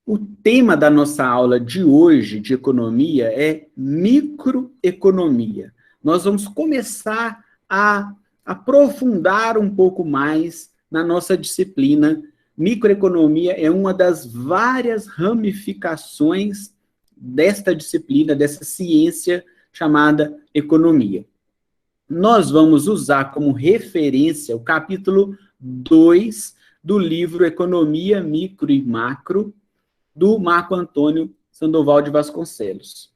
O tema da nossa aula de hoje de economia é microeconomia. Nós vamos começar a aprofundar um pouco mais na nossa disciplina. Microeconomia é uma das várias ramificações desta disciplina, dessa ciência chamada economia. Nós vamos usar como referência o capítulo 2 do livro Economia Micro e Macro, do Marco Antônio Sandoval de Vasconcelos,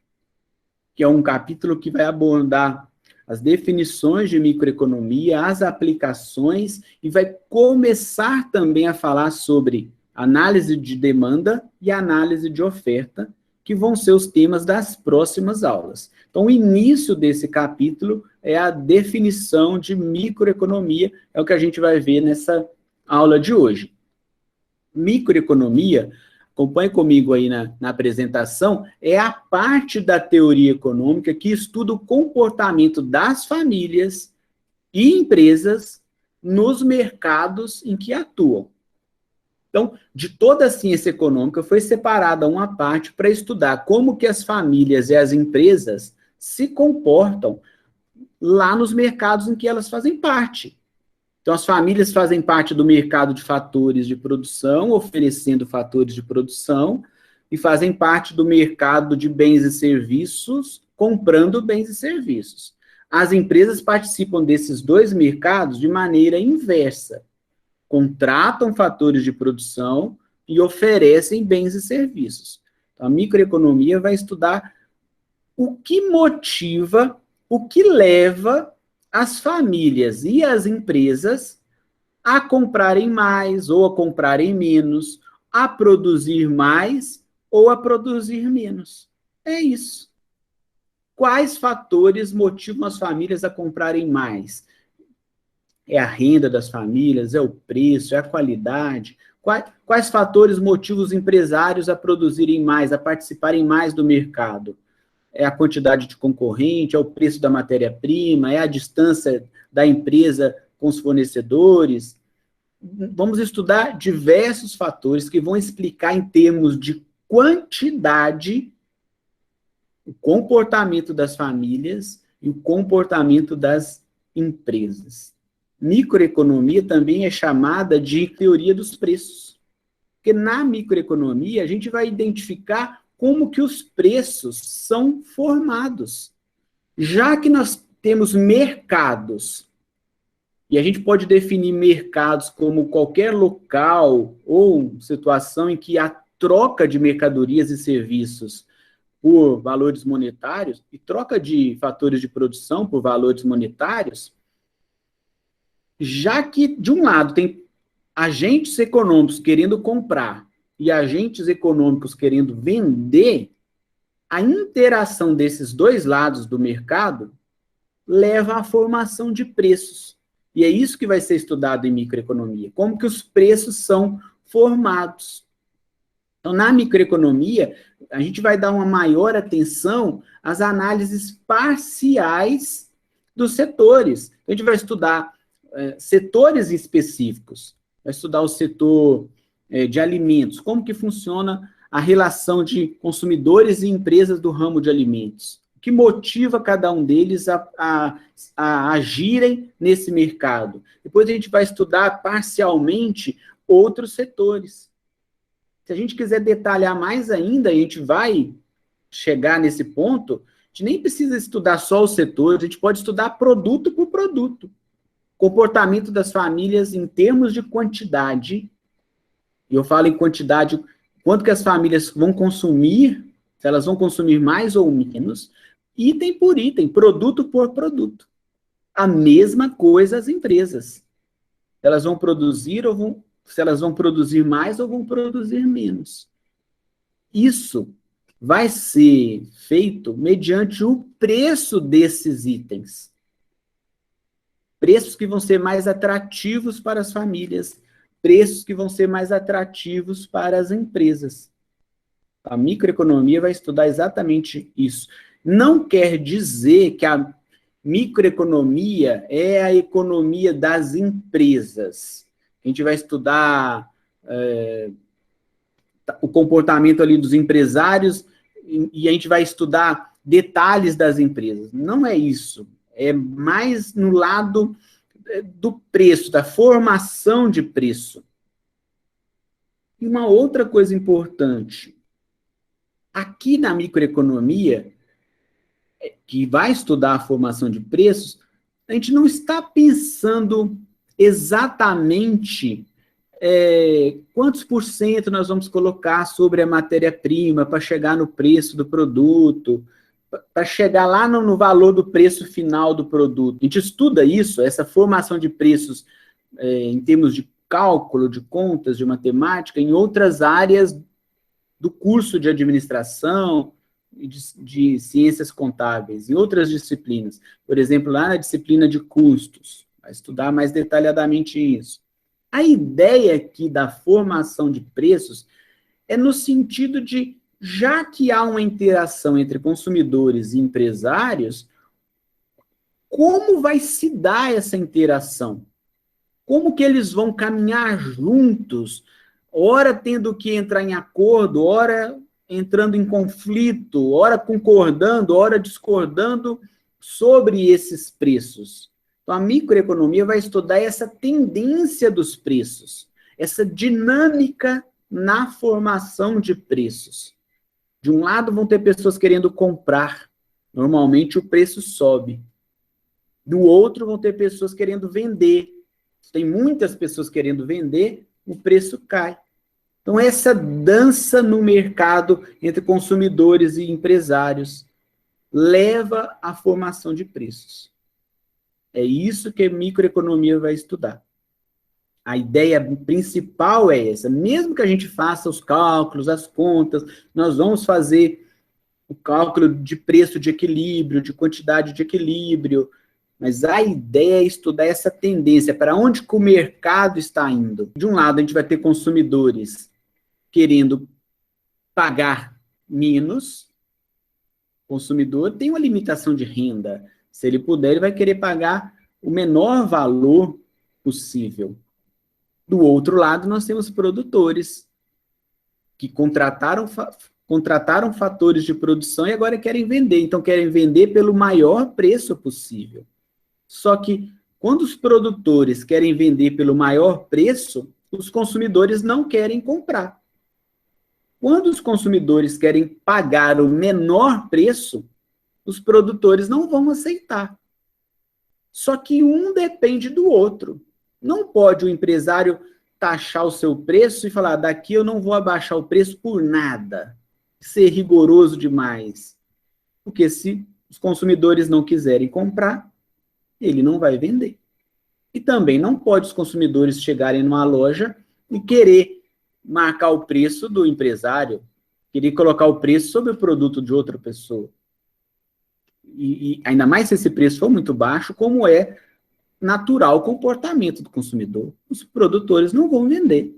que é um capítulo que vai abordar as definições de microeconomia, as aplicações, e vai começar também a falar sobre análise de demanda e análise de oferta, que vão ser os temas das próximas aulas. Então, o início desse capítulo é a definição de microeconomia, é o que a gente vai ver nessa aula de hoje. Microeconomia, acompanhe comigo aí na apresentação, é a parte da teoria econômica que estuda o comportamento das famílias e empresas nos mercados em que atuam. Então, de toda a ciência econômica, foi separada uma parte para estudar como que as famílias e as empresas se comportam lá nos mercados em que elas fazem parte. Então, as famílias fazem parte do mercado de fatores de produção, oferecendo fatores de produção, e fazem parte do mercado de bens e serviços, comprando bens e serviços. As empresas participam desses dois mercados de maneira inversa. Contratam fatores de produção e oferecem bens e serviços. Então, a microeconomia vai estudar o que motiva, o que leva as famílias e as empresas a comprarem mais ou a comprarem menos, a produzir mais ou a produzir menos. É isso. Quais fatores motivam as famílias a comprarem mais? É a renda das famílias, é o preço, é a qualidade? Quais fatores motivam os empresários a produzirem mais, a participarem mais do mercado? É a quantidade de concorrente, é o preço da matéria-prima, é a distância da empresa com os fornecedores. Vamos estudar diversos fatores que vão explicar em termos de quantidade o comportamento das famílias e o comportamento das empresas. Microeconomia também é chamada de teoria dos preços, porque na microeconomia a gente vai identificar como que os preços são formados. Já que nós temos mercados, e a gente pode definir mercados como qualquer local ou situação em que há troca de mercadorias e serviços por valores monetários, e troca de fatores de produção por valores monetários, já que, de um lado, tem agentes econômicos querendo comprar e agentes econômicos querendo vender, a interação desses dois lados do mercado leva à formação de preços. E é isso que vai ser estudado em microeconomia, como que os preços são formados. Então, na microeconomia, a gente vai dar uma maior atenção às análises parciais dos setores. A gente vai estudar setores específicos, vai estudar o setor de alimentos, como que funciona a relação de consumidores e empresas do ramo de alimentos, o que motiva cada um deles a agirem nesse mercado. Depois a gente vai estudar parcialmente outros setores. Se a gente quiser detalhar mais ainda, a gente vai chegar nesse ponto, a gente nem precisa estudar só os setores, a gente pode estudar produto por produto. Comportamento das famílias em termos de quantidade, e eu falo em quantidade, quanto que as famílias vão consumir, se elas vão consumir mais ou menos, item por item, produto por produto. A mesma coisa as empresas. Elas vão produzir se elas vão produzir mais ou vão produzir menos. Isso vai ser feito mediante o preço desses itens. Preços que vão ser mais atrativos para as famílias, preços que vão ser mais atrativos para as empresas. A microeconomia vai estudar exatamente isso. Não quer dizer que a microeconomia é a economia das empresas. A gente vai estudar o comportamento ali dos empresários e a gente vai estudar detalhes das empresas. Não é isso. É mais no lado do preço, da formação de preço. E uma outra coisa importante, aqui na microeconomia, que vai estudar a formação de preços, a gente não está pensando exatamente quantos por cento nós vamos colocar sobre a matéria-prima para chegar no preço do produto, para chegar lá no valor do preço final do produto. A gente estuda isso, essa formação de preços em termos de cálculo, de contas, de matemática, em outras áreas do curso de administração e de ciências contábeis, em outras disciplinas. Por exemplo, lá na disciplina de custos, vai estudar mais detalhadamente isso. A ideia aqui da formação de preços é no sentido de, já que há uma interação entre consumidores e empresários, como vai se dar essa interação? Como que eles vão caminhar juntos, ora tendo que entrar em acordo, ora entrando em conflito, ora concordando, ora discordando sobre esses preços? Então, a microeconomia vai estudar essa tendência dos preços, essa dinâmica na formação de preços. De um lado, vão ter pessoas querendo comprar, normalmente o preço sobe. Do outro, vão ter pessoas querendo vender. Tem muitas pessoas querendo vender, o preço cai. Então, essa dança no mercado entre consumidores e empresários leva à formação de preços. É isso que a microeconomia vai estudar. A ideia principal é essa. Mesmo que a gente faça os cálculos, as contas, nós vamos fazer o cálculo de preço de equilíbrio, de quantidade de equilíbrio, mas a ideia é estudar essa tendência, para onde que o mercado está indo. De um lado, a gente vai ter consumidores querendo pagar menos. O consumidor tem uma limitação de renda. Se ele puder, ele vai querer pagar o menor valor possível. Do outro lado, nós temos produtores que contrataram fatores de produção e agora querem vender. Então, querem vender pelo maior preço possível. Só que, quando os produtores querem vender pelo maior preço, os consumidores não querem comprar. Quando os consumidores querem pagar o menor preço, os produtores não vão aceitar. Só que um depende do outro. Não pode o empresário taxar o seu preço e falar, daqui eu não vou abaixar o preço por nada, ser rigoroso demais. Porque se os consumidores não quiserem comprar, ele não vai vender. E também não pode os consumidores chegarem numa loja e querer marcar o preço do empresário, querer colocar o preço sobre o produto de outra pessoa. E ainda mais se esse preço for muito baixo, como é natural o comportamento do consumidor. Os produtores não vão vender.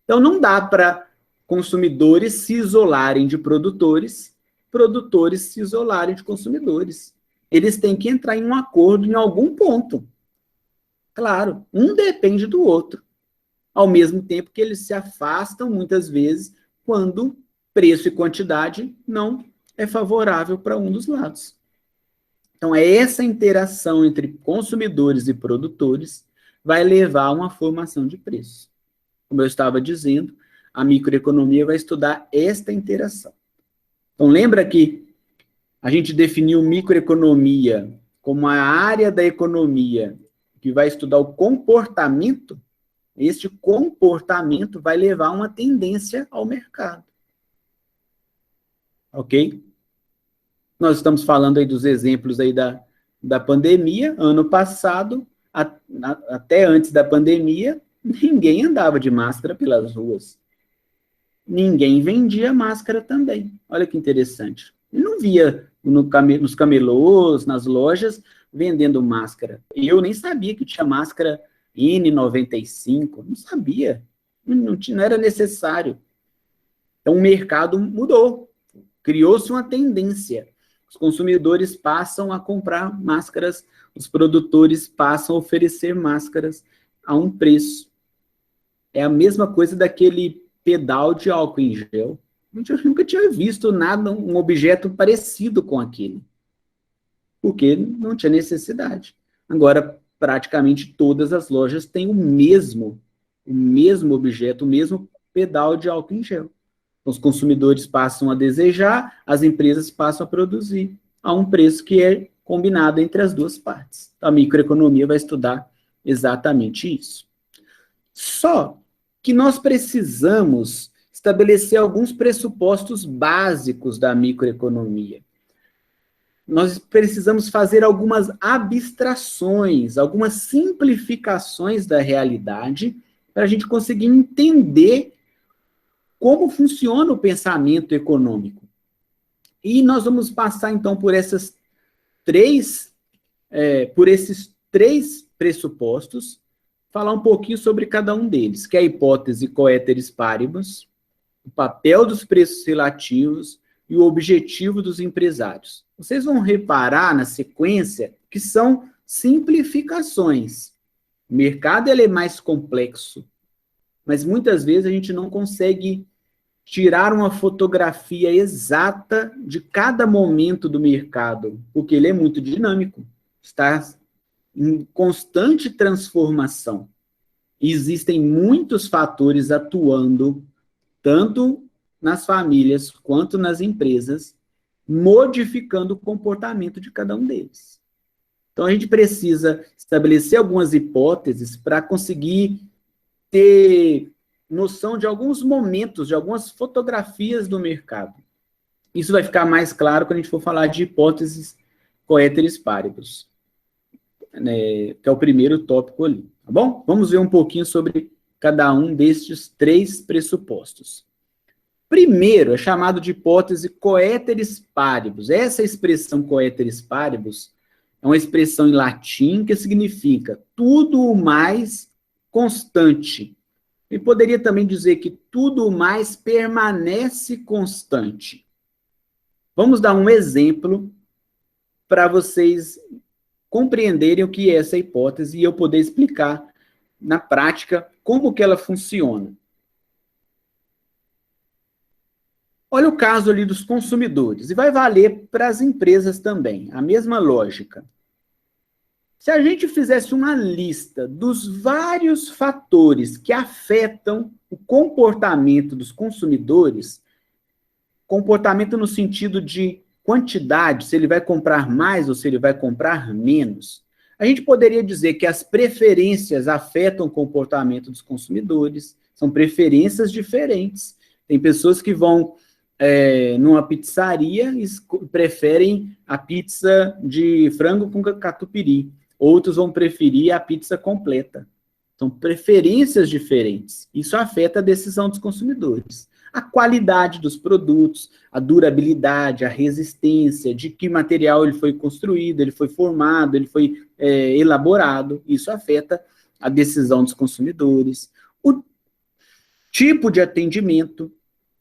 Então, não dá para consumidores se isolarem de produtores, produtores se isolarem de consumidores. Eles têm que entrar em um acordo em algum ponto. Claro, um depende do outro. Ao mesmo tempo que eles se afastam, muitas vezes, quando preço e quantidade não é favorável para um dos lados. Então, essa interação entre consumidores e produtores vai levar a uma formação de preços. Como eu estava dizendo, a microeconomia vai estudar esta interação. Então, lembra que a gente definiu microeconomia como a área da economia que vai estudar o comportamento? Este comportamento vai levar a uma tendência ao mercado. Ok? Nós estamos falando aí dos exemplos aí da pandemia. Ano passado, até antes da pandemia, ninguém andava de máscara pelas ruas. Ninguém vendia máscara também. Olha que interessante. Eu não via nos camelôs, nas lojas, vendendo máscara. Eu nem sabia que tinha máscara N95. Não sabia. Não era necessário. Então, o mercado mudou. Criou-se uma tendência. Os consumidores passam a comprar máscaras, os produtores passam a oferecer máscaras a um preço. É a mesma coisa daquele pedal de álcool em gel. A gente nunca tinha visto nada, um objeto parecido com aquele, porque não tinha necessidade. Agora, praticamente todas as lojas têm o mesmo objeto, o mesmo pedal de álcool em gel. Então, os consumidores passam a desejar, as empresas passam a produzir a um preço que é combinado entre as duas partes. A microeconomia vai estudar exatamente isso. Só que nós precisamos estabelecer alguns pressupostos básicos da microeconomia. Nós precisamos fazer algumas abstrações, algumas simplificações da realidade para a gente conseguir entender como funciona o pensamento econômico. E nós vamos passar, então, por esses três pressupostos, falar um pouquinho sobre cada um deles, que é a hipótese coeteris paribus, o papel dos preços relativos e o objetivo dos empresários. Vocês vão reparar na sequência que são simplificações. O mercado ele é mais complexo, mas muitas vezes a gente não consegue tirar uma fotografia exata de cada momento do mercado, porque ele é muito dinâmico, está em constante transformação. E existem muitos fatores atuando, tanto nas famílias quanto nas empresas, modificando o comportamento de cada um deles. Então, a gente precisa estabelecer algumas hipóteses para conseguir ter noção de alguns momentos, de algumas fotografias do mercado. Isso vai ficar mais claro quando a gente for falar de hipóteses coeteris paribus, né, que é o primeiro tópico ali, tá bom? Vamos ver um pouquinho sobre cada um destes três pressupostos. Primeiro, é chamado de hipótese coeteris paribus. Essa expressão coeteris paribus é uma expressão em latim que significa tudo o mais constante. E poderia também dizer que tudo o mais permanece constante. Vamos dar um exemplo para vocês compreenderem o que é essa hipótese e eu poder explicar na prática como que ela funciona. Olha o caso ali dos consumidores, e vai valer para as empresas também, a mesma lógica. Se a gente fizesse uma lista dos vários fatores que afetam o comportamento dos consumidores, comportamento no sentido de quantidade, se ele vai comprar mais ou se ele vai comprar menos, a gente poderia dizer que as preferências afetam o comportamento dos consumidores, são preferências diferentes. Tem pessoas que vão numa pizzaria e preferem a pizza de frango com catupiry. Outros vão preferir a pizza completa. São preferências diferentes. Isso afeta a decisão dos consumidores. A qualidade dos produtos, a durabilidade, a resistência, de que material ele foi construído, ele foi formado, ele foi elaborado. Isso afeta a decisão dos consumidores. O tipo de atendimento,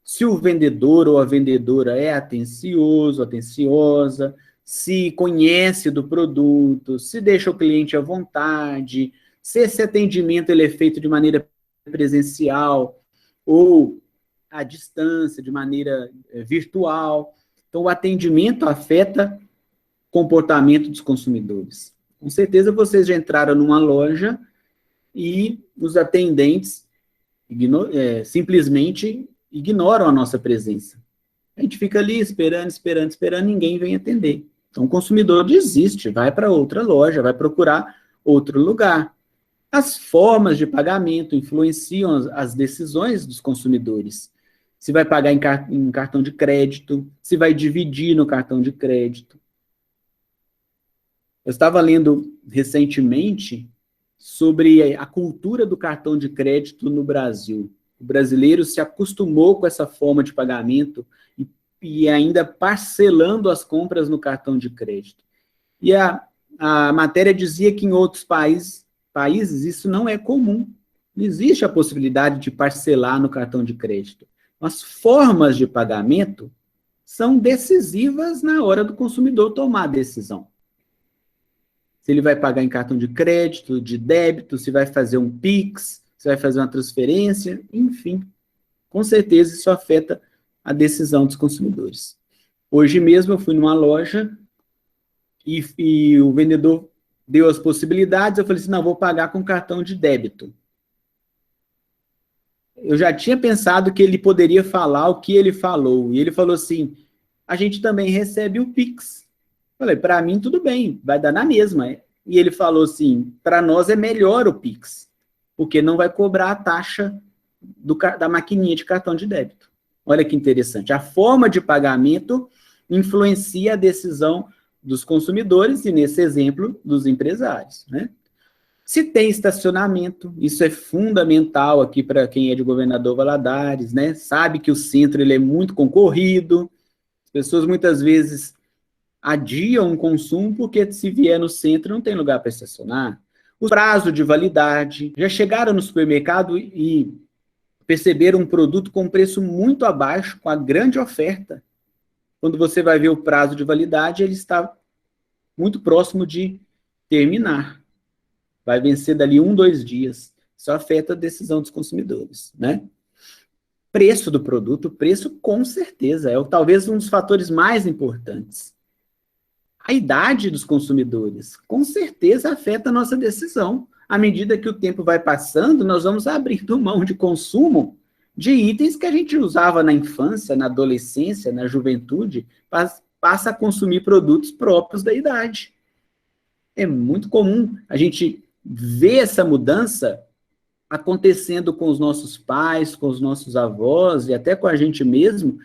se o vendedor ou a vendedora é atencioso, atenciosa, se conhece do produto, se deixa o cliente à vontade, se esse atendimento ele é feito de maneira presencial ou à distância, de maneira virtual. Então, o atendimento afeta o comportamento dos consumidores. Com certeza, vocês já entraram numa loja e os atendentes simplesmente ignoram a nossa presença. A gente fica ali esperando, ninguém vem atender. Então, o consumidor desiste, vai para outra loja, vai procurar outro lugar. As formas de pagamento influenciam as decisões dos consumidores. Se vai pagar em cartão de crédito, se vai dividir no cartão de crédito. Eu estava lendo recentemente sobre a cultura do cartão de crédito no Brasil. O brasileiro se acostumou com essa forma de pagamento e ainda parcelando as compras no cartão de crédito. E a matéria dizia que em outros países isso não é comum. Não existe a possibilidade de parcelar no cartão de crédito. As formas de pagamento são decisivas na hora do consumidor tomar a decisão. Se ele vai pagar em cartão de crédito, de débito, se vai fazer um Pix, se vai fazer uma transferência, enfim. com certeza isso afeta a decisão dos consumidores. Hoje mesmo eu fui numa loja e o vendedor deu as possibilidades, eu falei assim, não, vou pagar com cartão de débito. Eu já tinha pensado que ele poderia falar o que ele falou, e ele falou assim, a gente também recebe o Pix. Falei, para mim tudo bem, vai dar na mesma. E ele falou assim, para nós é melhor o Pix, porque não vai cobrar a taxa da maquininha de cartão de débito. Olha que interessante. A forma de pagamento influencia a decisão dos consumidores e, nesse exemplo, dos empresários, né? Se tem estacionamento, isso é fundamental aqui para quem é de Governador Valadares, né? Sabe que o centro ele é muito concorrido, as pessoas muitas vezes adiam o consumo porque se vier no centro não tem lugar para estacionar. O prazo de validade, já chegaram no supermercado e perceberam um produto com preço muito abaixo, com a grande oferta. Quando você vai ver o prazo de validade, ele está muito próximo de terminar. Vai vencer dali 1, 2 dias. Isso afeta a decisão dos consumidores, né? Preço do produto, preço com certeza, é talvez um dos fatores mais importantes. A idade dos consumidores, com certeza afeta a nossa decisão. À medida que o tempo vai passando, nós vamos abrindo mão de consumo de itens que a gente usava na infância, na adolescência, na juventude, passa a consumir produtos próprios da idade. É muito comum a gente ver essa mudança acontecendo com os nossos pais, com os nossos avós e até com a gente mesmo,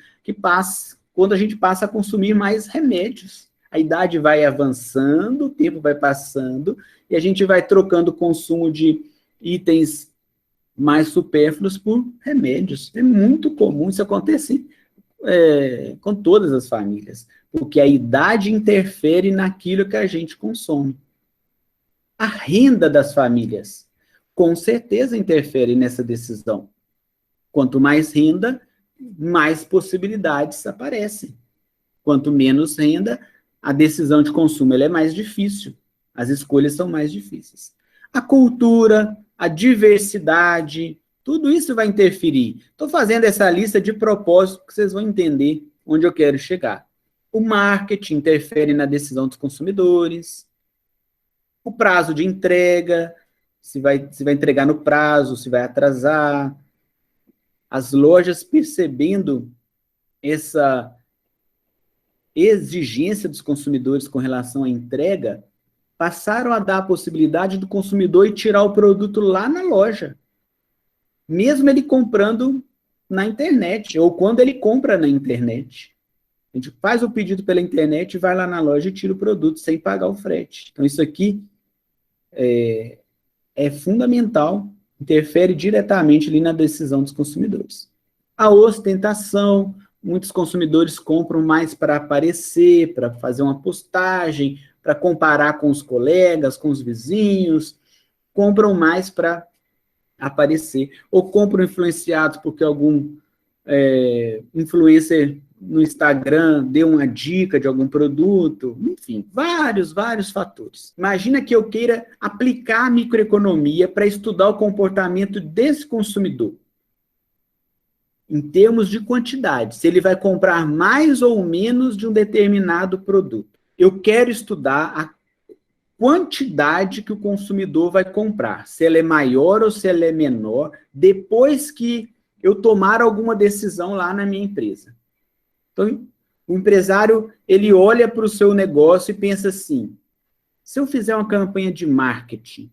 quando a gente passa a consumir mais remédios. A idade vai avançando, o tempo vai passando, e a gente vai trocando o consumo de itens mais supérfluos por remédios. É muito comum, isso acontece com todas as famílias, porque a idade interfere naquilo que a gente consome. A renda das famílias, com certeza, interfere nessa decisão. Quanto mais renda, mais possibilidades aparecem. Quanto menos renda, a decisão de consumo ela é mais difícil, as escolhas são mais difíceis. A cultura, a diversidade, tudo isso vai interferir. Estou fazendo essa lista de propósito que vocês vão entender onde eu quero chegar. O marketing interfere na decisão dos consumidores, o prazo de entrega, se vai entregar no prazo, se vai atrasar. As lojas percebendo essa exigência dos consumidores com relação à entrega, passaram a dar a possibilidade do consumidor ir tirar o produto lá na loja, mesmo ele comprando na internet, ou quando ele compra na internet. A gente faz o pedido pela internet, vai lá na loja e tira o produto sem pagar o frete. Então, isso aqui é fundamental, interfere diretamente ali na decisão dos consumidores. A ostentação, muitos consumidores compram mais para aparecer, para fazer uma postagem, para comparar com os colegas, com os vizinhos, compram mais para aparecer, ou compram influenciados porque algum influencer no Instagram deu uma dica de algum produto, enfim, vários fatores. Imagina que eu queira aplicar a microeconomia para estudar o comportamento desse consumidor. Em termos de quantidade, se ele vai comprar mais ou menos de um determinado produto. Eu quero estudar a quantidade que o consumidor vai comprar, se ela é maior ou se ela é menor, depois que eu tomar alguma decisão lá na minha empresa. Então, o empresário, ele olha para o seu negócio e pensa assim, se eu fizer uma campanha de marketing,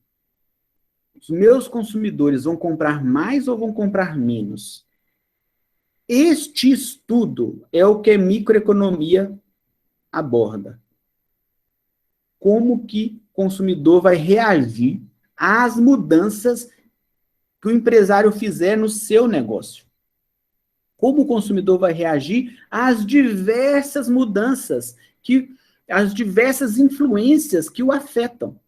os meus consumidores vão comprar mais ou vão comprar menos? Este estudo é o que a microeconomia aborda. Como que o consumidor vai reagir às mudanças que o empresário fizer no seu negócio? Como o consumidor vai reagir às diversas mudanças, às diversas influências que o afetam?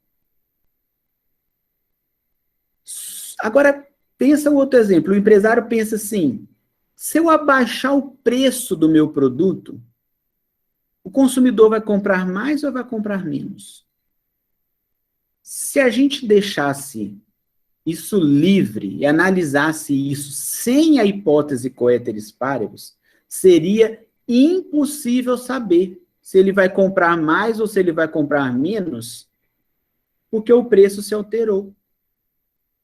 Agora, pensa um outro exemplo. O empresário pensa assim, se eu abaixar o preço do meu produto, o consumidor vai comprar mais ou vai comprar menos? Se a gente deixasse isso livre e analisasse isso sem a hipótese coeteris paribus, seria impossível saber se ele vai comprar mais ou se ele vai comprar menos, porque o preço se alterou.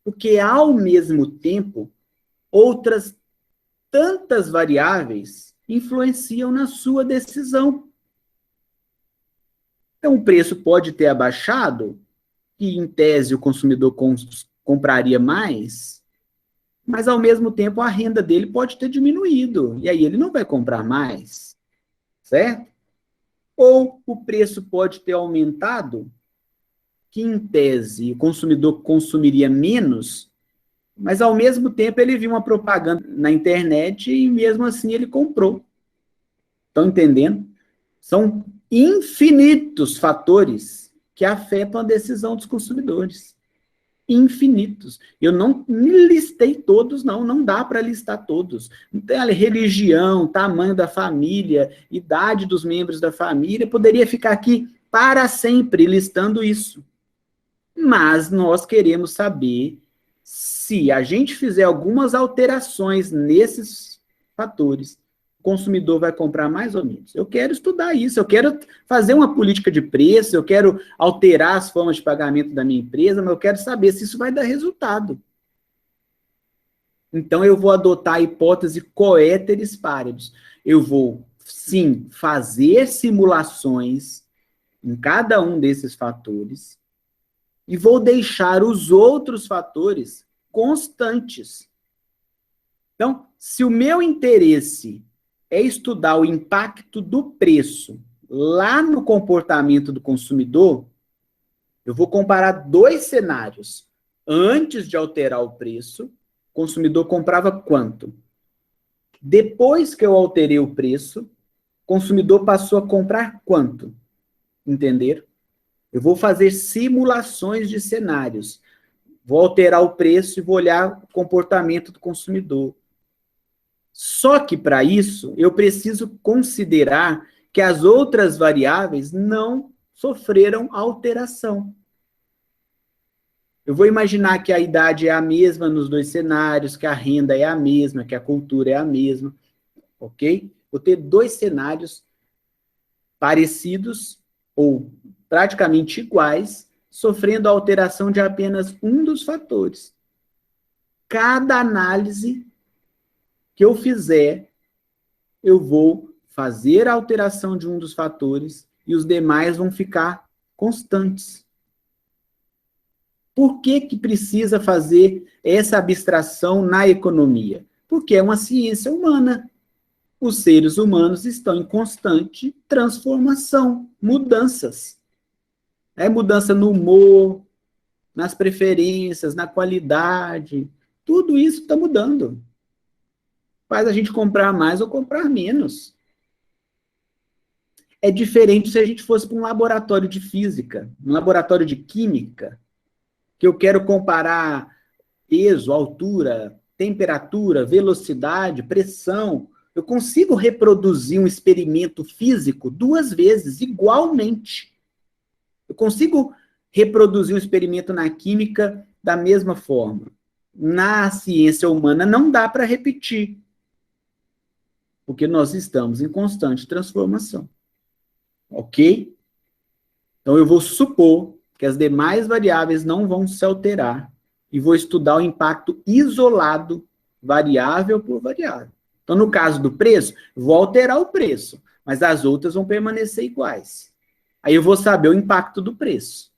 Porque, ao mesmo tempo, outras tantas variáveis influenciam na sua decisão. Então, o preço pode ter abaixado, que em tese o consumidor compraria mais, mas ao mesmo tempo a renda dele pode ter diminuído, e aí ele não vai comprar mais, certo? Ou o preço pode ter aumentado, que em tese o consumidor consumiria menos, mas ao mesmo tempo ele viu uma propaganda na internet e mesmo assim ele comprou. Estão entendendo? São infinitos fatores que afetam a decisão dos consumidores. Infinitos. Eu não listei todos, não dá para listar todos. Religião, tamanho da família, idade dos membros da família, poderia ficar aqui para sempre listando isso. Mas nós queremos saber se a gente fizer algumas alterações nesses fatores, o consumidor vai comprar mais ou menos. Eu quero estudar isso, eu quero fazer uma política de preço, eu quero alterar as formas de pagamento da minha empresa, mas eu quero saber se isso vai dar resultado. Então, eu vou adotar a hipótese coeteris paribus. Eu vou, sim, fazer simulações em cada um desses fatores e vou deixar os outros fatores constantes. Então, se o meu interesse é estudar o impacto do preço lá no comportamento do consumidor, eu vou comparar dois cenários. Antes de alterar o preço, o consumidor comprava quanto? Depois que eu alterei o preço, o consumidor passou a comprar quanto? Entenderam? Eu vou fazer simulações de cenários. Vou alterar o preço e vou olhar o comportamento do consumidor. Só que, para isso, eu preciso considerar que as outras variáveis não sofreram alteração. Eu vou imaginar que a idade é a mesma nos dois cenários, que a renda é a mesma, que a cultura é a mesma, ok? Vou ter dois cenários parecidos ou praticamente iguais, sofrendo a alteração de apenas um dos fatores. Cada análise que eu fizer, eu vou fazer a alteração de um dos fatores e os demais vão ficar constantes. Por que que precisa fazer essa abstração na economia? Porque é uma ciência humana. Os seres humanos estão em constante transformação, mudanças. É mudança no humor, nas preferências, na qualidade. Tudo isso está mudando. Faz a gente comprar mais ou comprar menos. É diferente se a gente fosse para um laboratório de física, um laboratório de química, que eu quero comparar peso, altura, temperatura, velocidade, pressão. Eu consigo reproduzir um experimento físico duas vezes, igualmente. Eu consigo reproduzir um experimento na química da mesma forma. Na ciência humana não dá para repetir, porque nós estamos em constante transformação. Ok? Então eu vou supor que as demais variáveis não vão se alterar e vou estudar o impacto isolado, variável por variável. Então, no caso do preço, vou alterar o preço, mas as outras vão permanecer iguais. Aí eu vou saber o impacto do preço.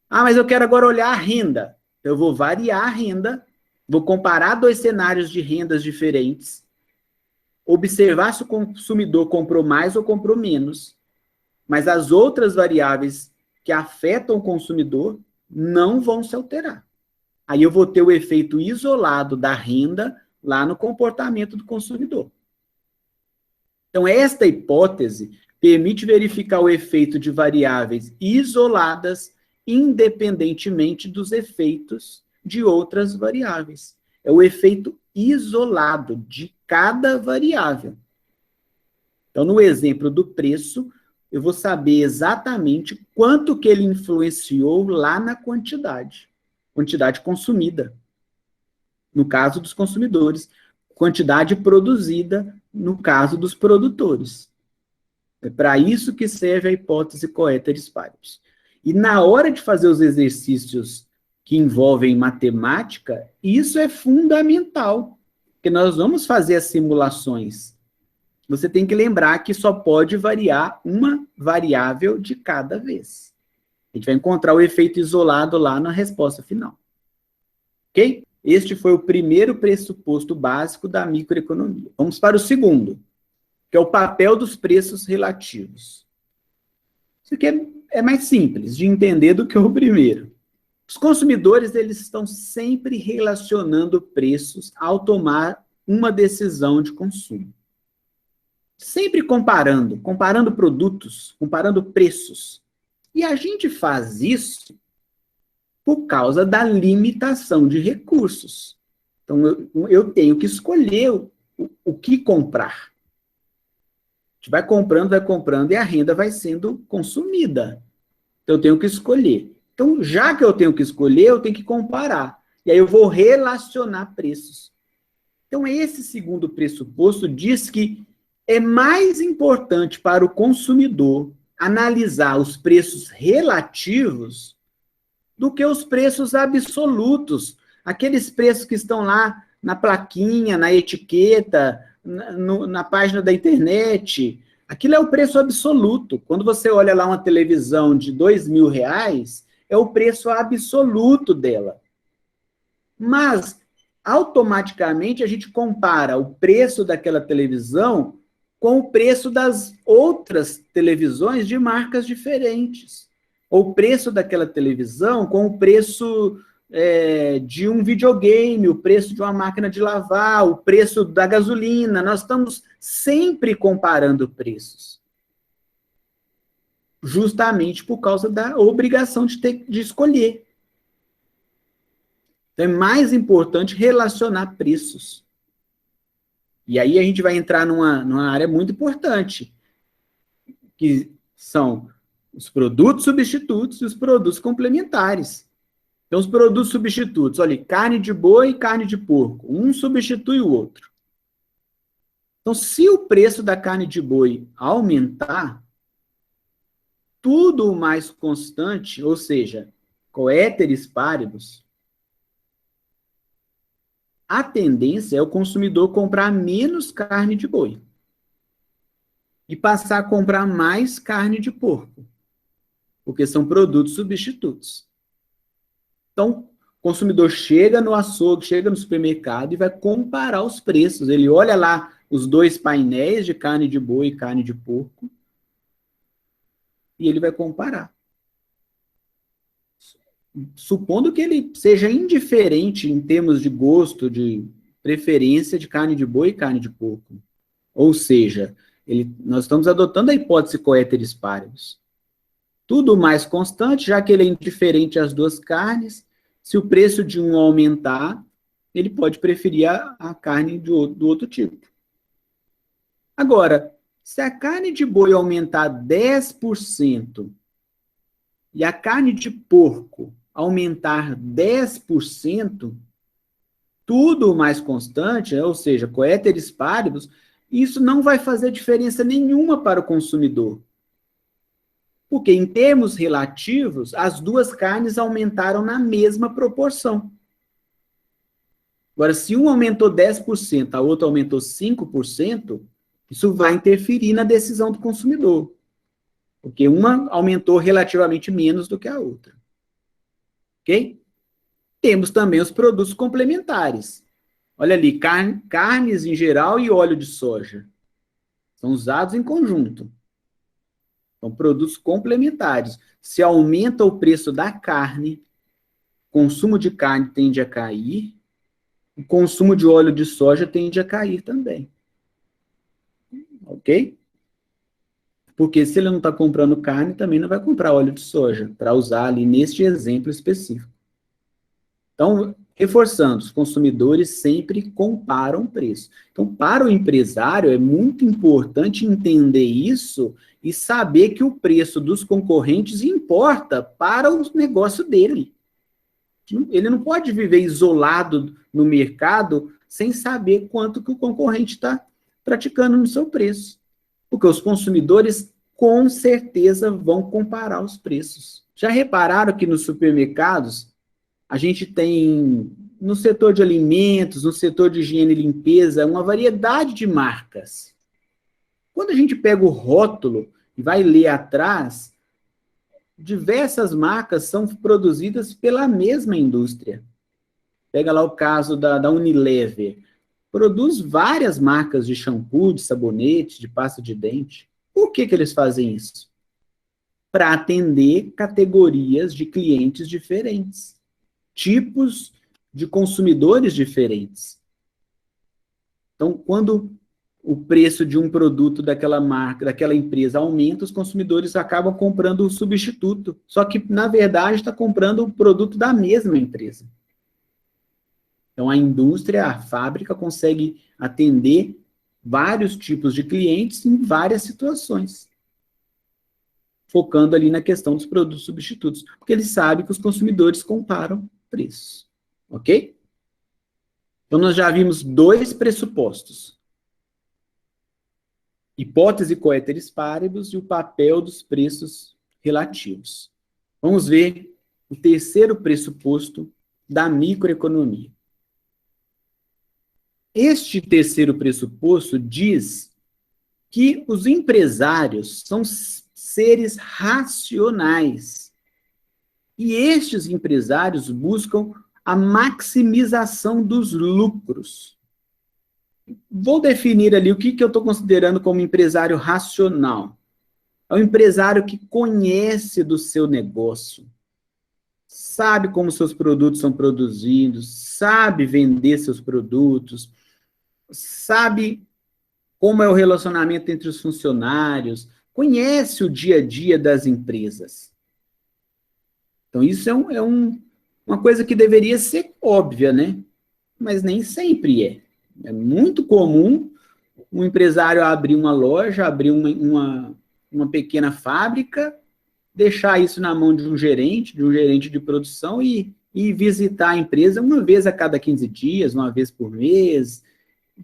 Ah, mas eu quero agora olhar a renda. Eu vou variar a renda, vou comparar dois cenários de rendas diferentes, observar se o consumidor comprou mais ou comprou menos, mas as outras variáveis que afetam o consumidor não vão se alterar. Aí eu vou ter o efeito isolado da renda lá no comportamento do consumidor. Então, esta hipótese permite verificar o efeito de variáveis isoladas independentemente dos efeitos de outras variáveis. É o efeito isolado de cada variável. Então, no exemplo do preço, eu vou saber exatamente quanto que ele influenciou lá na quantidade. quantidade consumida, no caso dos consumidores, quantidade produzida, no caso dos produtores. É para isso que serve a hipótese coeteris paribus. E na hora de fazer os exercícios que envolvem matemática, isso é fundamental, porque nós vamos fazer as simulações. Você tem que lembrar que só pode variar uma variável de cada vez. A gente vai encontrar o efeito isolado lá na resposta final. Ok? Este foi o primeiro pressuposto básico da microeconomia. Vamos para o segundo, que é o papel dos preços relativos. Isso aqui é mais simples de entender do que o primeiro. Os consumidores, eles estão sempre relacionando preços ao tomar uma decisão de consumo. Sempre comparando produtos, comparando preços. E a gente faz isso por causa da limitação de recursos. Então, eu tenho que escolher o que comprar. A gente vai comprando e a renda vai sendo consumida. Então, eu tenho que escolher. Então, já que eu tenho que escolher, eu tenho que comparar. E aí eu vou relacionar preços. Então, esse segundo pressuposto diz que é mais importante para o consumidor analisar os preços relativos do que os preços absolutos. Aqueles preços que estão lá na plaquinha, na etiqueta, na página da internet. Aquilo é o preço absoluto. Quando você olha lá uma televisão de R$2.000, é o preço absoluto dela. Mas, automaticamente, a gente compara o preço daquela televisão com o preço das outras televisões de marcas diferentes. Ou o preço daquela televisão com o preço de um videogame, o preço de uma máquina de lavar, o preço da gasolina. Nós estamos sempre comparando preços. Justamente por causa da obrigação de escolher. Então, é mais importante relacionar preços. E aí a gente vai entrar numa área muito importante, que são os produtos substitutos e os produtos complementares. Então, os produtos substitutos, olha, carne de boi e carne de porco, um substitui o outro. Então, se o preço da carne de boi aumentar, tudo mais constante, ou seja, coeteris paribus, a tendência é o consumidor comprar menos carne de boi e passar a comprar mais carne de porco, porque são produtos substitutos. Então, o consumidor chega no açougue, chega no supermercado e vai comparar os preços. Ele olha lá os dois painéis de carne de boi e carne de porco e ele vai comparar. Supondo que ele seja indiferente em termos de gosto, de preferência de carne de boi e carne de porco. Ou seja, nós estamos adotando a hipótese coeteris paribus. Tudo mais constante, já que ele é indiferente às duas carnes, se o preço de um aumentar, ele pode preferir a carne do outro tipo. Agora, se a carne de boi aumentar 10% e a carne de porco aumentar 10%, tudo mais constante, ou seja, coeteris paribus, isso não vai fazer diferença nenhuma para o consumidor. Porque, em termos relativos, as duas carnes aumentaram na mesma proporção. Agora, se um aumentou 10%, a outra aumentou 5%, isso vai interferir na decisão do consumidor. Porque uma aumentou relativamente menos do que a outra. Ok? Temos também os produtos complementares. Olha ali, carnes em geral e óleo de soja. São usados em conjunto. São produtos complementares. Se aumenta o preço da carne, o consumo de carne tende a cair, o consumo de óleo de soja tende a cair também. Ok? Porque se ele não está comprando carne, também não vai comprar óleo de soja, para usar ali neste exemplo específico. Então, reforçando, os consumidores sempre comparam o preço. Então, para o empresário, é muito importante entender isso e saber que o preço dos concorrentes importa para o negócio dele. Ele não pode viver isolado no mercado sem saber quanto que o concorrente está praticando no seu preço. Porque os consumidores, com certeza, vão comparar os preços. Já repararam que nos supermercados, a gente tem, no setor de alimentos, no setor de higiene e limpeza, uma variedade de marcas. Quando a gente pega o rótulo e vai ler atrás, diversas marcas são produzidas pela mesma indústria. Pega lá o caso da Unilever. Produz várias marcas de shampoo, de sabonete, de pasta de dente. Por que eles fazem isso? Para atender categorias de clientes diferentes, tipos de consumidores diferentes. Então, quando o preço de um produto daquela marca, daquela empresa aumenta, os consumidores acabam comprando o substituto. Só que, na verdade, está comprando o produto da mesma empresa. Então, a indústria, a fábrica, consegue atender vários tipos de clientes em várias situações, focando ali na questão dos produtos substitutos, porque ele sabe que os consumidores comparam preços. Ok? Então, nós já vimos 2 pressupostos. Hipótese coeteris paribus e o papel dos preços relativos. Vamos ver o terceiro pressuposto da microeconomia. Este terceiro pressuposto diz que os empresários são seres racionais. E estes empresários buscam a maximização dos lucros. Vou definir ali o que eu estou considerando como empresário racional. É um empresário que conhece do seu negócio, sabe como seus produtos são produzidos, sabe vender seus produtos, sabe como é o relacionamento entre os funcionários, conhece o dia a dia das empresas. Então, isso é uma coisa que deveria ser óbvia, né? Mas nem sempre é. É muito comum um empresário abrir uma loja, abrir uma pequena fábrica, deixar isso na mão de um gerente de produção e visitar a empresa uma vez a cada 15 dias, uma vez por mês.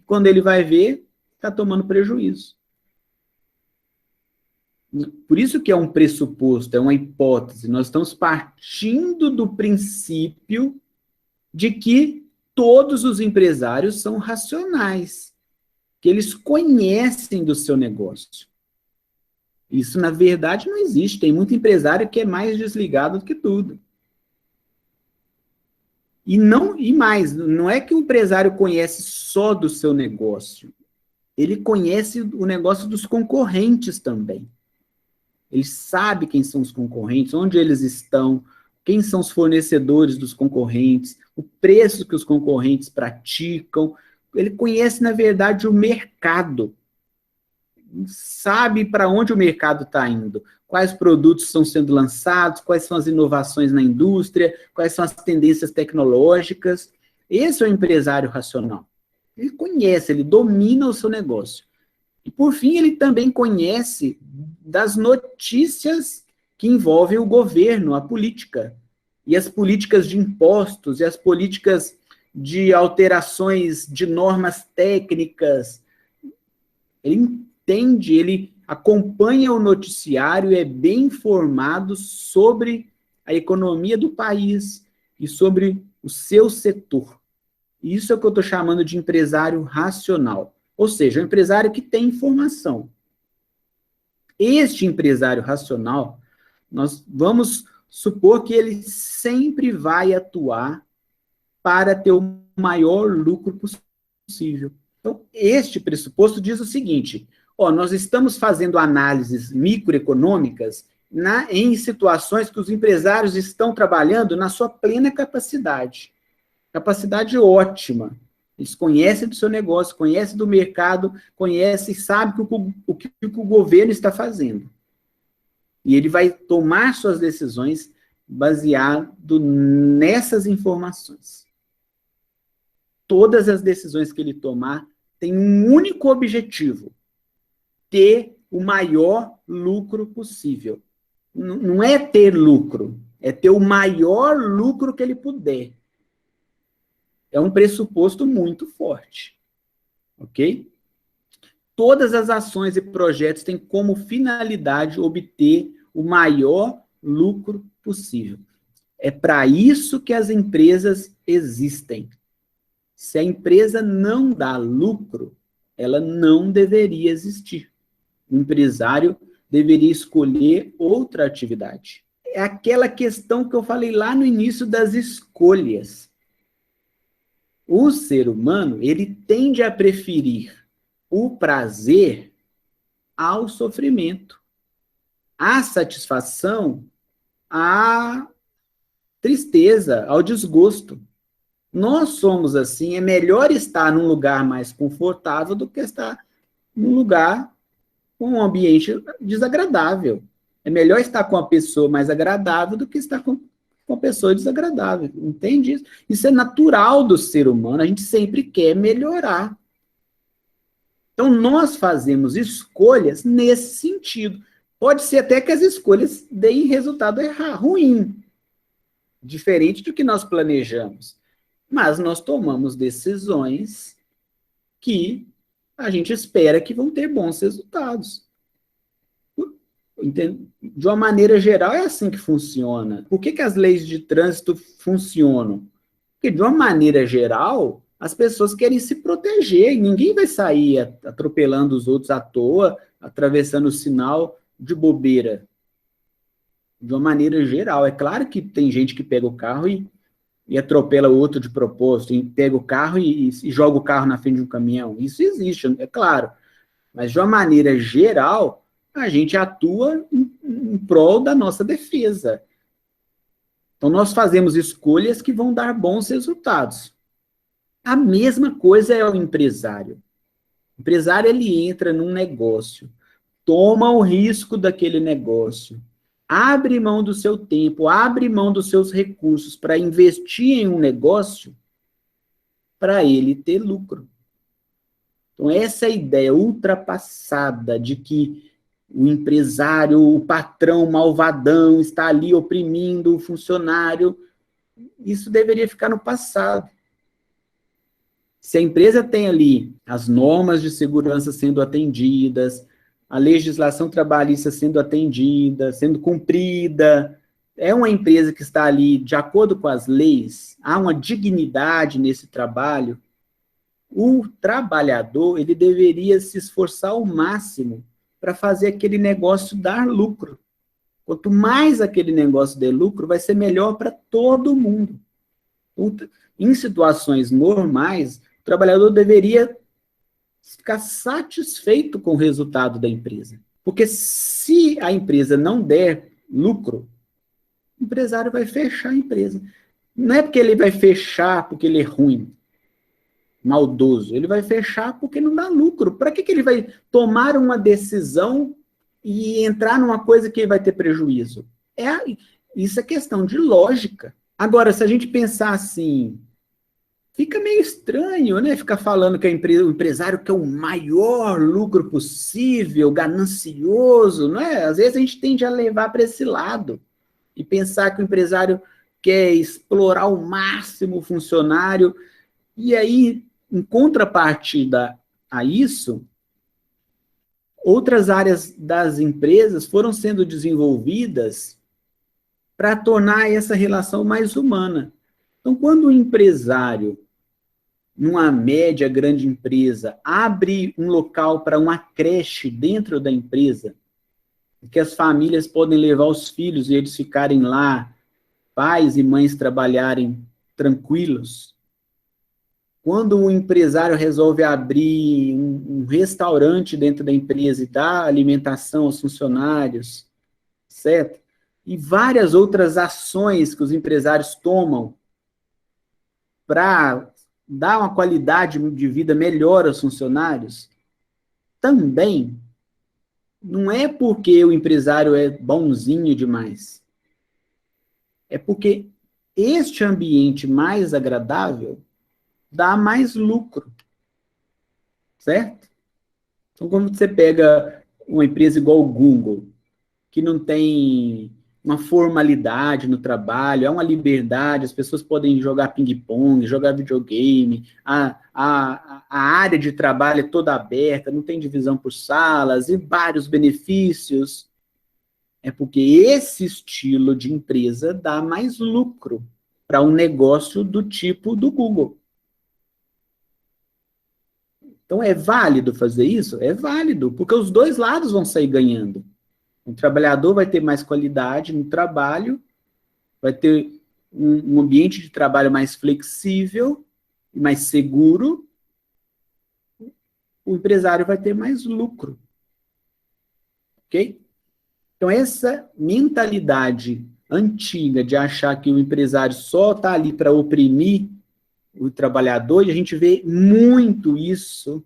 Quando ele vai ver, está tomando prejuízo. Por isso que é um pressuposto, é uma hipótese. Nós estamos partindo do princípio de que todos os empresários são racionais, que eles conhecem do seu negócio. Isso, na verdade, não existe. Tem muito empresário que é mais desligado do que tudo. E mais, não é que o empresário conhece só do seu negócio. Ele conhece o negócio dos concorrentes também. Ele sabe quem são os concorrentes, onde eles estão, quem são os fornecedores dos concorrentes, o preço que os concorrentes praticam. Ele conhece, na verdade, o mercado. Sabe para onde o mercado está indo, quais produtos estão sendo lançados, quais são as inovações na indústria, quais são as tendências tecnológicas. Esse é o empresário racional. Ele conhece, ele domina o seu negócio. E, por fim, ele também conhece das notícias que envolvem o governo, a política, e as políticas de impostos, e as políticas de alterações de normas técnicas. Ele entende, ele acompanha o noticiário e é bem informado sobre a economia do país e sobre o seu setor. Isso é o que eu estou chamando de empresário racional. Ou seja, um empresário que tem informação. Este empresário racional, nós vamos supor que ele sempre vai atuar para ter o maior lucro possível. Então, este pressuposto diz o seguinte: nós estamos fazendo análises microeconômicas em situações que os empresários estão trabalhando na sua plena capacidade. Capacidade ótima. Eles conhecem do seu negócio, conhecem do mercado, conhecem e sabem o que o governo está fazendo. E ele vai tomar suas decisões baseado nessas informações. Todas as decisões que ele tomar têm um único objetivo: ter o maior lucro possível. Não é ter lucro, é ter o maior lucro que ele puder. É um pressuposto muito forte, ok? Todas as ações e projetos têm como finalidade obter o maior lucro possível. É para isso que as empresas existem. Se a empresa não dá lucro, ela não deveria existir. O empresário deveria escolher outra atividade. É aquela questão que eu falei lá no início das escolhas. O ser humano, ele tende a preferir o prazer ao sofrimento, à satisfação, à tristeza, ao desgosto. Nós somos assim, é melhor estar num lugar mais confortável do que estar num lugar com um ambiente desagradável. É melhor estar com uma pessoa mais agradável do que estar com uma pessoa desagradável. Entende isso? Isso é natural do ser humano, a gente sempre quer melhorar. Então, nós fazemos escolhas nesse sentido. Pode ser até que as escolhas deem resultado ruim, diferente do que nós planejamos. Mas nós tomamos decisões que a gente espera que vão ter bons resultados. De uma maneira geral, é assim que funciona. Por que as leis de trânsito funcionam? Porque, de uma maneira geral, as pessoas querem se proteger. Ninguém vai sair atropelando os outros à toa, atravessando o sinal de bobeira. De uma maneira geral. É claro que tem gente que pega o carro e atropela o outro de propósito, e pega o carro e joga o carro na frente de um caminhão. Isso existe, é claro. Mas, de uma maneira geral, a gente atua em prol da nossa defesa. Então, nós fazemos escolhas que vão dar bons resultados. A mesma coisa é o empresário. O empresário, ele entra num negócio, toma o risco daquele negócio, abre mão do seu tempo, abre mão dos seus recursos para investir em um negócio para ele ter lucro. Então, essa é a ideia ultrapassada de que o empresário, o patrão malvadão está ali oprimindo o funcionário. Isso deveria ficar no passado. Se a empresa tem ali as normas de segurança sendo atendidas, a legislação trabalhista sendo atendida, sendo cumprida, é uma empresa que está ali de acordo com as leis, há uma dignidade nesse trabalho, o trabalhador, ele deveria se esforçar ao máximo para fazer aquele negócio dar lucro. Quanto mais aquele negócio der lucro, vai ser melhor para todo mundo. Em situações normais, o trabalhador deveria ficar satisfeito com o resultado da empresa. Porque se a empresa não der lucro, o empresário vai fechar a empresa. Não é porque ele vai fechar porque ele é ruim, maldoso. Ele vai fechar porque não dá lucro. Para que ele vai tomar uma decisão e entrar numa coisa que vai ter prejuízo? Isso é questão de lógica. Agora, se a gente pensar assim, fica meio estranho, né? Ficar falando que o empresário quer o maior lucro possível, ganancioso, não é? Às vezes a gente tende a levar para esse lado e pensar que o empresário quer explorar ao máximo o funcionário. E aí, em contrapartida a isso, outras áreas das empresas foram sendo desenvolvidas para tornar essa relação mais humana. Então, quando o empresário, numa média grande empresa, abre um local para uma creche dentro da empresa, que as famílias podem levar os filhos e eles ficarem lá, pais e mães trabalharem tranquilos. Quando o empresário resolve abrir um restaurante dentro da empresa e dar alimentação aos funcionários, certo? E várias outras ações que os empresários tomam para dar uma qualidade de vida melhor aos funcionários, também não é porque o empresário é bonzinho demais. É porque este ambiente mais agradável dá mais lucro, certo? Então, quando você pega uma empresa igual o Google, que não tem uma formalidade no trabalho, há uma liberdade, as pessoas podem jogar ping-pong, jogar videogame, a área de trabalho é toda aberta, não tem divisão por salas, e vários benefícios. É porque esse estilo de empresa dá mais lucro para um negócio do tipo do Google. Então, é válido fazer isso? É válido, porque os dois lados vão sair ganhando. O trabalhador vai ter mais qualidade no trabalho, vai ter um ambiente de trabalho mais flexível e mais seguro, o empresário vai ter mais lucro. Ok? Então, essa mentalidade antiga de achar que o empresário só está ali para oprimir o trabalhador, e a gente vê muito isso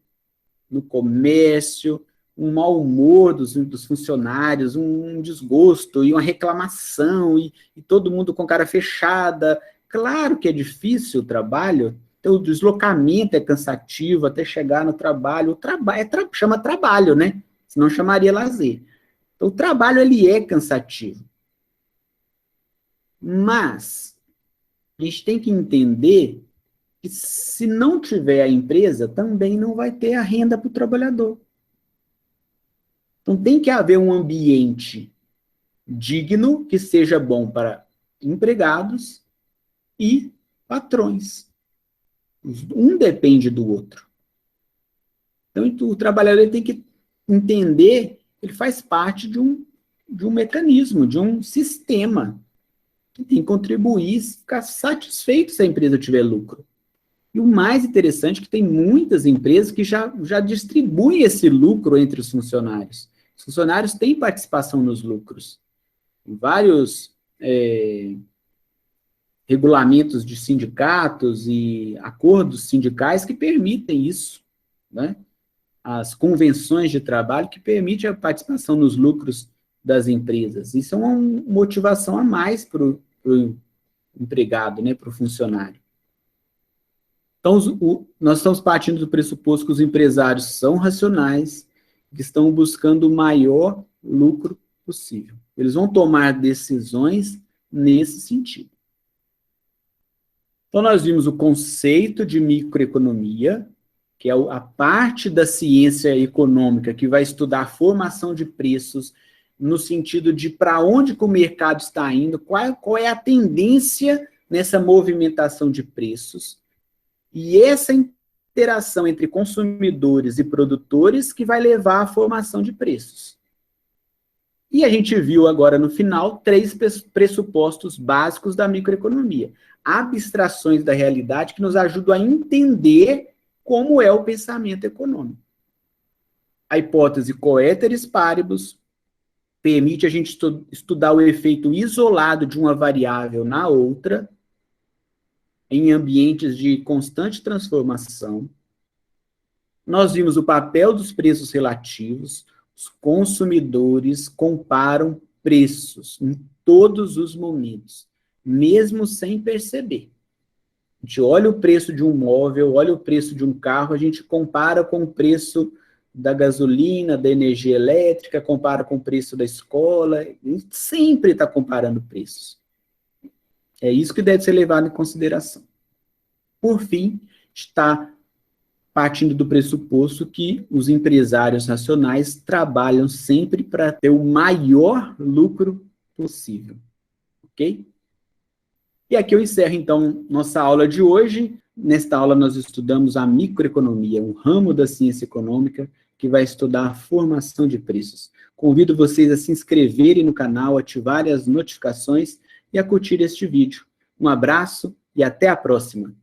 no comércio, um mau humor dos funcionários, um desgosto e uma reclamação, e todo mundo com cara fechada. Claro que é difícil o trabalho, então, o deslocamento é cansativo até chegar no trabalho. Chama trabalho, né? Senão chamaria lazer. Então, o trabalho, ele é cansativo. Mas a gente tem que entender que se não tiver a empresa, também não vai ter a renda para o trabalhador. Então, tem que haver um ambiente digno, que seja bom para empregados e patrões. Um depende do outro. Então, o trabalhador tem que entender que ele faz parte de um mecanismo, de um sistema, que tem que contribuir, ficar satisfeito se a empresa tiver lucro. E o mais interessante é que tem muitas empresas que já distribuem esse lucro entre os funcionários. Os funcionários têm participação nos lucros. Vários regulamentos de sindicatos e acordos sindicais que permitem isso, né? As convenções de trabalho que permitem a participação nos lucros das empresas. Isso é uma motivação a mais para o empregado, né, para o funcionário. Então, nós estamos partindo do pressuposto que os empresários são racionais, que estão buscando o maior lucro possível. Eles vão tomar decisões nesse sentido. Então, nós vimos o conceito de microeconomia, que é a parte da ciência econômica que vai estudar a formação de preços, no sentido de para onde que o mercado está indo, qual é a tendência nessa movimentação de preços, e essa interação entre consumidores e produtores que vai levar à formação de preços. E a gente viu agora no final 3 pressupostos básicos da microeconomia, abstrações da realidade que nos ajudam a entender como é o pensamento econômico. A hipótese coeteris paribus permite a gente estudar o efeito isolado de uma variável na outra, em ambientes de constante transformação. Nós vimos o papel dos preços relativos, os consumidores comparam preços em todos os momentos, mesmo sem perceber. A gente olha o preço de um móvel, olha o preço de um carro, a gente compara com o preço da gasolina, da energia elétrica, compara com o preço da escola, a gente sempre está comparando preços. É isso que deve ser levado em consideração. Por fim, está partindo do pressuposto que os empresários racionais trabalham sempre para ter o maior lucro possível. Ok? E aqui eu encerro, então, nossa aula de hoje. Nesta aula nós estudamos a microeconomia, um ramo da ciência econômica que vai estudar a formação de preços. Convido vocês a se inscreverem no canal, ativarem as notificações e a curtir este vídeo. Um abraço e até a próxima!